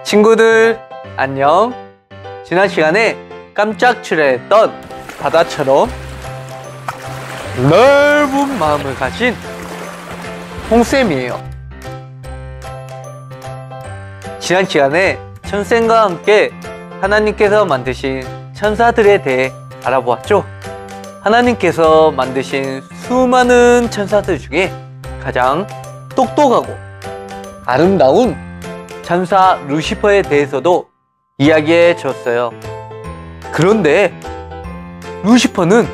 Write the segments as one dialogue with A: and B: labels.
A: 친구들 안녕. 지난 시간에 깜짝 출연했던 바다처럼 넓은 마음을 가진 홍쌤이에요. 지난 시간에 천쌤과 함께 하나님께서 만드신 천사들에 대해 알아보았죠. 하나님께서 만드신 수많은 천사들 중에 가장 똑똑하고 아름다운 천사 루시퍼에 대해서도 이야기해 줬어요. 그런데 루시퍼는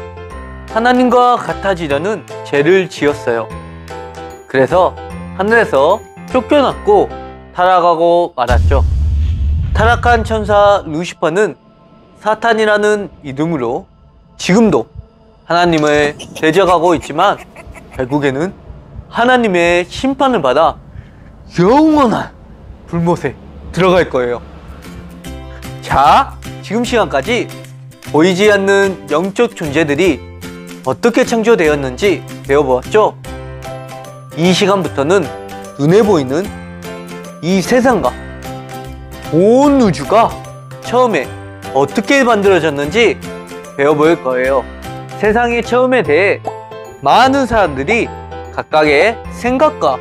A: 하나님과 같아지려는 죄를 지었어요. 그래서 하늘에서 쫓겨났고 타락하고 말았죠. 타락한 천사 루시퍼는 사탄이라는 이름으로 지금도 하나님을 대적하고 있지만 결국에는 하나님의 심판을 받아 영원한 불못에 들어갈 거예요. 자, 지금 시간까지 보이지 않는 영적 존재들이 어떻게 창조되었는지 배워보았죠? 이 시간부터는 눈에 보이는 이 세상과 온 우주가 처음에 어떻게 만들어졌는지 배워볼 거예요. 세상의 처음에 대해 많은 사람들이 각각의 생각과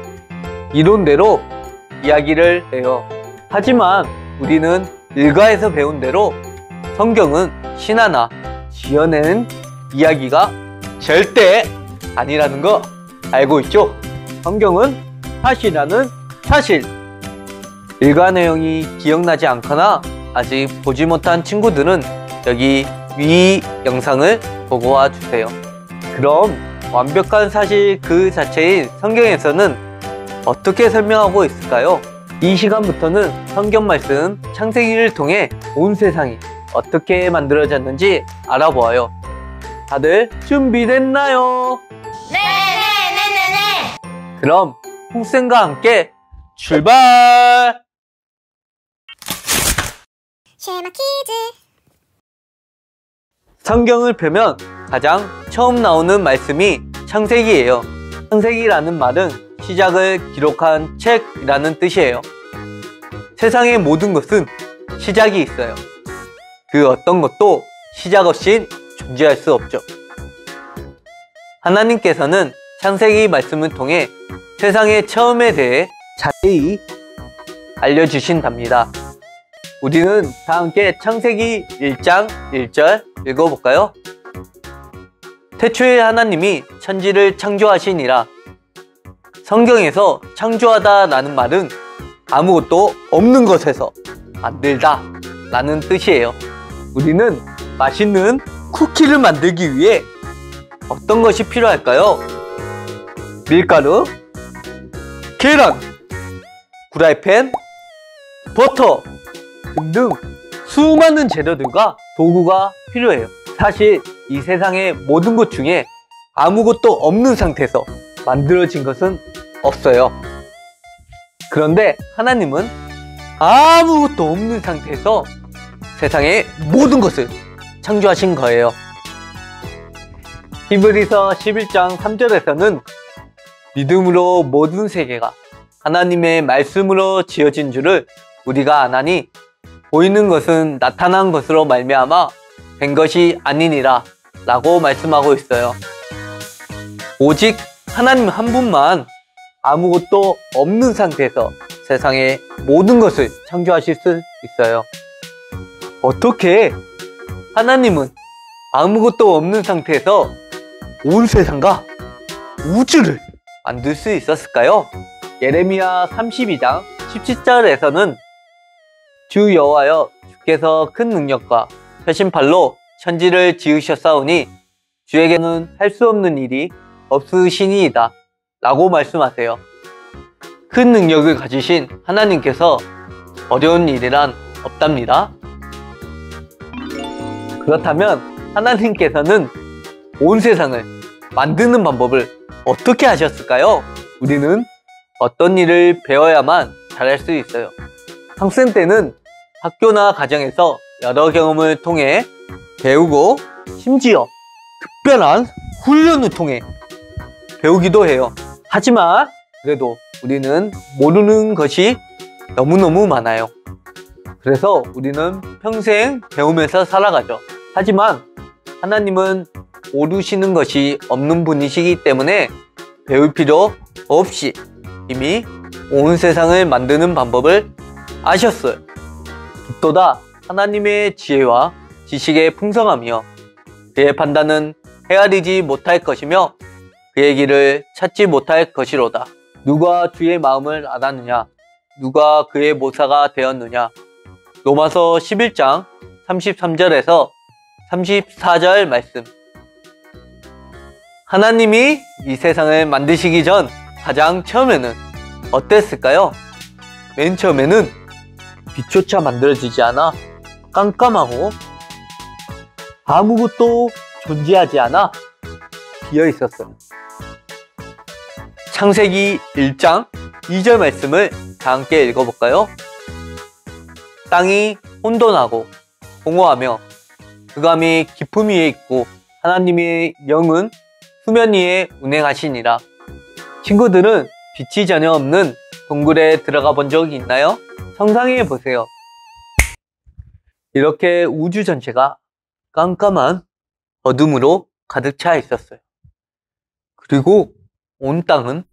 A: 이론대로 이야기를 해요. 하지만 우리는 일가에서 배운 대로 성경은 신하나 지어낸 이야기가 절대 아니라는 거 알고 있죠? 성경은 사실이라는 사실. 일가 내용이 기억나지 않거나 아직 보지 못한 친구들은 여기 위 영상을 보고 와주세요. 그럼 완벽한 사실 그 자체인 성경에서는 어떻게 설명하고 있을까요? 이 시간부터는 성경 말씀 창세기를 통해 온 세상이 어떻게 만들어졌는지 알아보아요. 다들 준비됐나요?
B: 네네네네네.
A: 그럼 홍쌤과 함께 출발!
B: 쉐마 키즈.
A: 성경을 펴면 가장 처음 나오는 말씀이 창세기예요. 창세기라는 말은 시작을 기록한 책이라는 뜻이에요. 세상의 모든 것은 시작이 있어요. 그 어떤 것도 시작 없인 존재할 수 없죠. 하나님께서는 창세기 말씀을 통해 세상의 처음에 대해 자세히 알려주신답니다. 우리는 다 함께 창세기 1장 1절 읽어볼까요? 태초에 하나님이 천지를 창조하시니라. 성경에서 창조하다 라는 말은 아무것도 없는 것에서 만들다 라는 뜻이에요. 우리는 맛있는 쿠키를 만들기 위해 어떤 것이 필요할까요? 밀가루, 계란, 후라이팬, 버터 등등 수많은 재료들과 도구가 필요해요. 사실 이 세상의 모든 것 중에 아무것도 없는 상태에서 만들어진 것은 없어요. 그런데 하나님은 아무것도 없는 상태에서 세상의 모든 것을 창조하신 거예요. 히브리서 11장 3절에서는 믿음으로 모든 세계가 하나님의 말씀으로 지어진 줄을 우리가 아나니 보이는 것은 나타난 것으로 말미암아 된 것이 아니니라 라고 말씀하고 있어요. 오직 하나님 한 분만 아무것도 없는 상태에서 세상의 모든 것을 창조하실 수 있어요. 어떻게 하나님은 아무것도 없는 상태에서 온 세상과 우주를 만들 수 있었을까요? 예레미야 32장 17절에서는 주 여호와여 주께서 큰 능력과 펴신 팔로 천지를 지으셨사오니 주에게는 할 수 없는 일이 없으시니이다 라고 말씀하세요. 큰 능력을 가지신 하나님께서 어려운 일이란 없답니다. 그렇다면 하나님께서는 온 세상을 만드는 방법을 어떻게 하셨을까요? 우리는 어떤 일을 배워야만 잘할 수 있어요. 학생 때는 학교나 가정에서 여러 경험을 통해 배우고 심지어 특별한 훈련을 통해 배우기도 해요. 하지만 그래도 우리는 모르는 것이 너무너무 많아요. 그래서 우리는 평생 배우면서 살아가죠. 하지만 하나님은 모르시는 것이 없는 분이시기 때문에 배울 필요 없이 이미 온 세상을 만드는 방법을 아셨어요. 또다 하나님의 지혜와 지식의 풍성함이요, 그의 판단은 헤아리지 못할 것이며 그의 길을 찾지 못할 것이로다. 누가 주의 마음을 알았느냐? 누가 그의 모사가 되었느냐? 로마서 11장 33절에서 34절 말씀. 하나님이 이 세상을 만드시기 전 가장 처음에는 어땠을까요? 맨 처음에는 빛조차 만들어지지 않아 깜깜하고 아무것도 존재하지 않아 비어 있었어요. 창세기 1장 2절 말씀을 다 함께 읽어볼까요? 땅이 혼돈하고 공허하며 흑암이 깊음 위에 있고 하나님의 영은 수면 위에 운행하시니라. 친구들은 빛이 전혀 없는 동굴에 들어가 본 적이 있나요? 상상해 보세요. 이렇게 우주 전체가 깜깜한 어둠으로 가득 차 있었어요. 그리고 온 땅은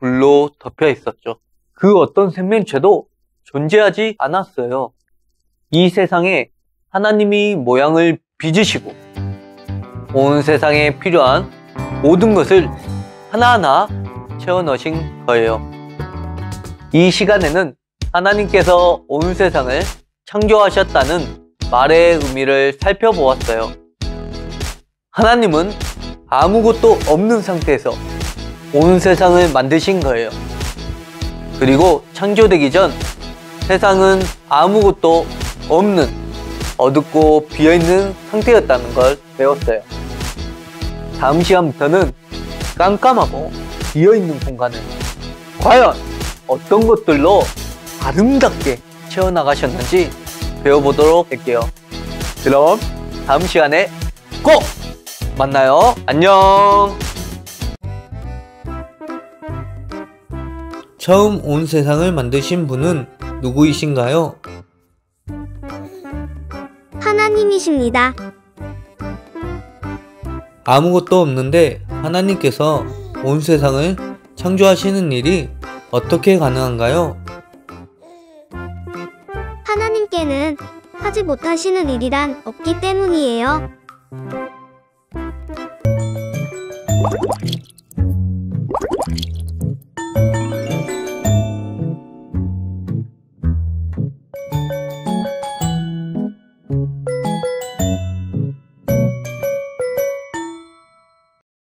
A: 불로 덮여 있었죠. 그 어떤 생명체도 존재하지 않았어요. 이 세상에 하나님이 모양을 빚으시고 온 세상에 필요한 모든 것을 하나하나 채워 넣으신 거예요. 이 시간에는 하나님께서 온 세상을 창조하셨다는 말의 의미를 살펴보았어요. 하나님은 아무것도 없는 상태에서 온 세상을 만드신 거예요. 그리고 창조되기 전 세상은 아무것도 없는 어둡고 비어있는 상태였다는 걸 배웠어요. 다음 시간부터는 깜깜하고 비어있는 공간을 과연 어떤 것들로 아름답게 채워나가셨는지 배워보도록 할게요. 그럼 다음 시간에 꼭 만나요. 안녕. 처음 온 세상을 만드신 분은 누구이신가요?
B: 하나님이십니다.
A: 아무것도 없는데 하나님께서 온 세상을 창조하시는 일이 어떻게 가능한가요?
B: 하나님께는 하지 못하시는 일이란 없기 때문이에요.